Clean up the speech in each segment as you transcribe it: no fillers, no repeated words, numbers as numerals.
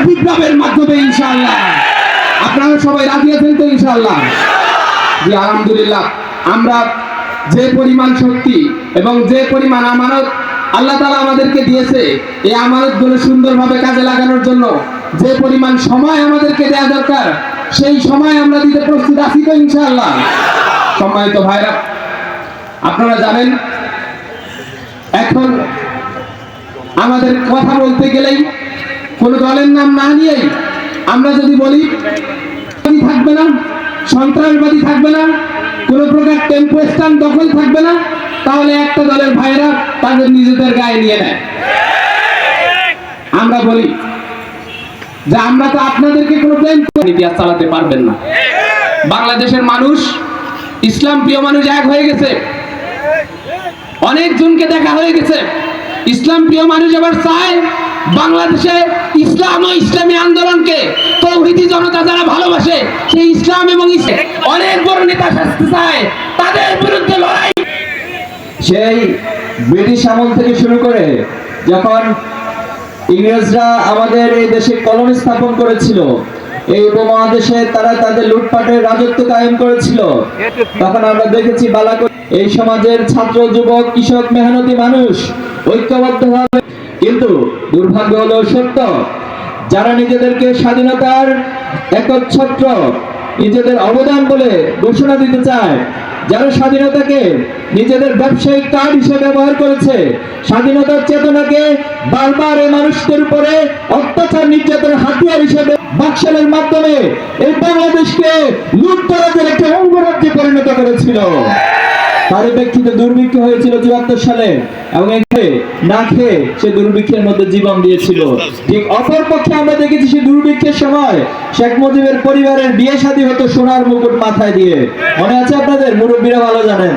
বিপ্লবের মাধ্যমে ইনশাআল্লাহ। আপনারা সবাই রাজি আছেন তো ইনশাআল্লাহ? জি আলহামদুলিল্লাহ। আমরা যে পরিমাণ শক্তি এবং যে পরিমাণ আমানত আল্লাহ তাআলা আমাদেরকে দিয়েছে, এই আমানতগুলো সুন্দরভাবে কাজে লাগানোর জন্য যে পরিমাণ সময় আমাদেরকে দেওয়া দরকার, সেই সময় আমরা দিতে প্রস্তুত আছি তো ইনশাআল্লাহ? সম্মানিত ভাইরা, আপনারা জানেন এখন আমাদের কথা বলতে গেলেই কোন দলের নাম না নিয়েই আমরা যদি বলি থাকবে না, সন্ত্রাসবাদী থাকবে না, কোন প্রকার টেম্পো স্ট্যান্ড দখল থাকবে না, তাহলে একটা দলের ভাইরা তাদের নিজেদের গায়ে নিয়ে নেয়। আমরা বলি যে আমরা তো আপনাদেরকে কোনো প্ল্যান চালাতে পারবেন না। বাংলাদেশের মানুষ, ইসলাম প্রিয় মানুষ এক হয়ে গেছে, অনেকজনকে দেখা হয়ে গেছে। ইসলাম প্রিয় মানুষ এবার চায় বাংলাদেশে ইসলাম ও ইসলামী আন্দোলনকে, তৌহিদি জনতা যারা ভালোবাসে সেই ইসলাম এবং অনেক বড় নেতা শাস্তি চায়, তাদের বিরুদ্ধে লড়াই। সেই ব্রিটিশ আমল থেকে শুরু করে যখন ইংরেজরা আমাদের এই দেশে কলোনি স্থাপন করেছিল, এই উপমহাদেশে তারা তাদের লুটপাটের রাজত্ব কায়েম করেছিল, তখন আমরা দেখেছি বালাকোট এই সমাজের ছাত্র, যুবক, কৃষক, মেহনতি মানুষ ঐক্যবদ্ধভাবে। কিন্তু দুর্ভাগ্য হলো সত্য, যারা নিজেদেরকে স্বাধীনতার একচ্ছত্র নিজেদের অবদান বলে ঘোষণা দিতে চায়, যারা স্বাধীনতাকে নিজেদের ব্যবসায়িক কার্ড হিসেবে ব্যবহার করেছে, স্বাধীনতার চেতনাকে বারবার এই মানুষদের উপরে অত্যাচার নির্যাতনের হাতিয়ার হিসেবে বাকশালের মাধ্যমে এই বাংলাদেশকে লুটতরাজের একটা অঙ্গরাজ্যে পরিণত করেছিল। পরিপ্রেক্ষিতে দুর্ভিক্ষ হয়েছিল ৭৪ সালে এবং না খেয়ে সে দুর্ভিক্ষের মধ্যে জীবন দিয়েছিল। ঠিক অপর পক্ষে আমরা দেখেছি সে দুর্ভিক্ষের সময় শেখ মুজিবের পরিবারের বিয়ে শাদী হতো সোনার মুকুট মাথায় দিয়ে। মনে আছে আপনাদের? মুরব্বীরা ভালো জানেন।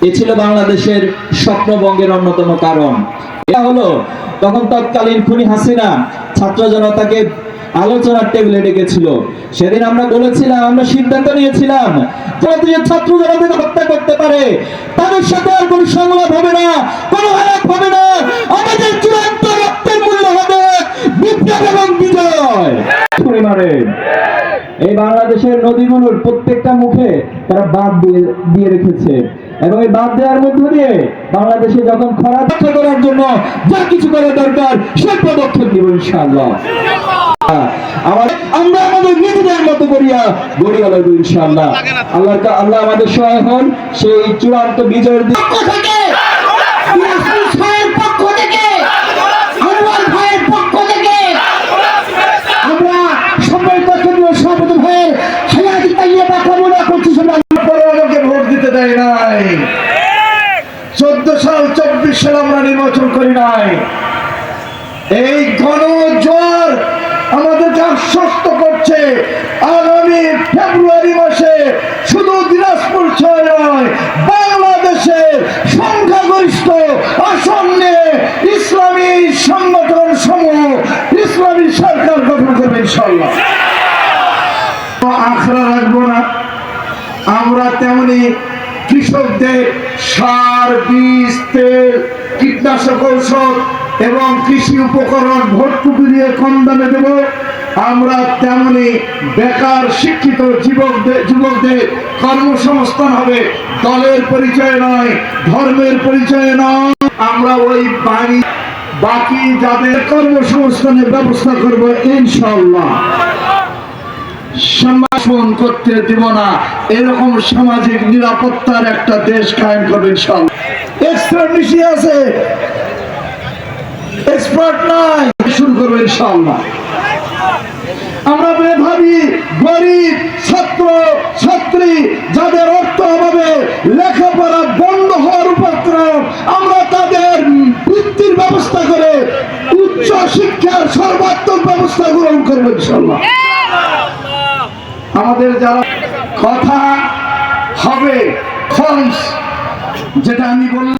এ ছিল বাংলাদেশের স্বপ্নভঙ্গের অন্যতম কারণ। এটা হলো তখন তৎকালীন খুনি হাসিনা ছাত্র জনতাকে আলোচনার টেবিলে ডেকেছিল। সেদিন আমরা বলেছিলাম, আমরা সিদ্ধান্ত নিয়েছিলাম যারা ছাত্র জনতাকে হত্যা করতে পারে তাদের সাথে আর কোনো সংলাপ হবে না, কোনো আলাপ হবে না। আমাদের চূড়ান্ত রক্তের মূল্য হবে বিপ্লব এবং বিজয়। এই বাংলাদেশের নদীগুলোর প্রত্যেকটা মুখে তারা বাঁধ দিয়ে রেখেছে এবং এই বাঁধ দেওয়ার মধ্য দিয়ে বাংলাদেশে যখন খরা রক্ষা করার জন্য যা কিছু করা দরকার সে পদক্ষেপ নিব ইনশাআল্লাহ। আমরা আমাদের নিজেদের মতো করিয়া গড়িয়া লাগবো ইনশাআল্লাহ। আল্লাহ আমাদের সহায় হন সেই চূড়ান্ত বিজয়ের দিকে। ভোট দিতে দেয় নাই, 14 সাল 24 সাল আমরা নির্বাচন করি নাই। এই গণজোয়ার আমাদেরকে আশ্বস্ত করছে আগামী ফেব্রুয়ারি মাসে শুধু দিনাজপুর ছয় নয়, বাংলাদেশের সংখ্যাগরিষ্ঠ আসন নিয়ে ইসলামী সংগঠন সমূহ ইসলামী সরকার গঠন করবে ইনশাআল্লাহ। আখড়া রাখবো না। আমরা তেমনি কৃষকদের সার, বীজ, তেল, কীটনাশক ঔষধ এবং কৃষি উপকরণ ভর্তুকি দিয়ে কম দামে দেব। আমরা তেমনি বেকার শিক্ষিত যুবকদের কর্মসংস্থান হবে, দলের পরিচয় নয়, ধর্মের পরিচয় নয়। আমরা ওই বাকি যাদের কর্মসংস্থানের ব্যবস্থা করব ইনশাআল্লাহ। সম্মান করতে দিব না, এরকম সামাজিক নিরাপত্তার একটা দেশ কায়েম করবে ইনশাআল্লাহ। এক্সপার্ট বেশি আছে, এক্সপার্ট নাই, শুরু করবে ইনশাআল্লাহ। আমরা মেধাবী, গরিব, ছাত্র ছাত্রী যাদের অর্থ অভাবে লেখাপড়া বন্ধ হওয়ার উপক্রম, আমরা তাদের বৃত্তির ব্যবস্থা করে উচ্চ শিক্ষার সর্বাত্মক ব্যবস্থা গ্রহণ করবো ইনশাআল্লাহ। আমাদের যারা কথা হবে, যেটা আমি বললাম।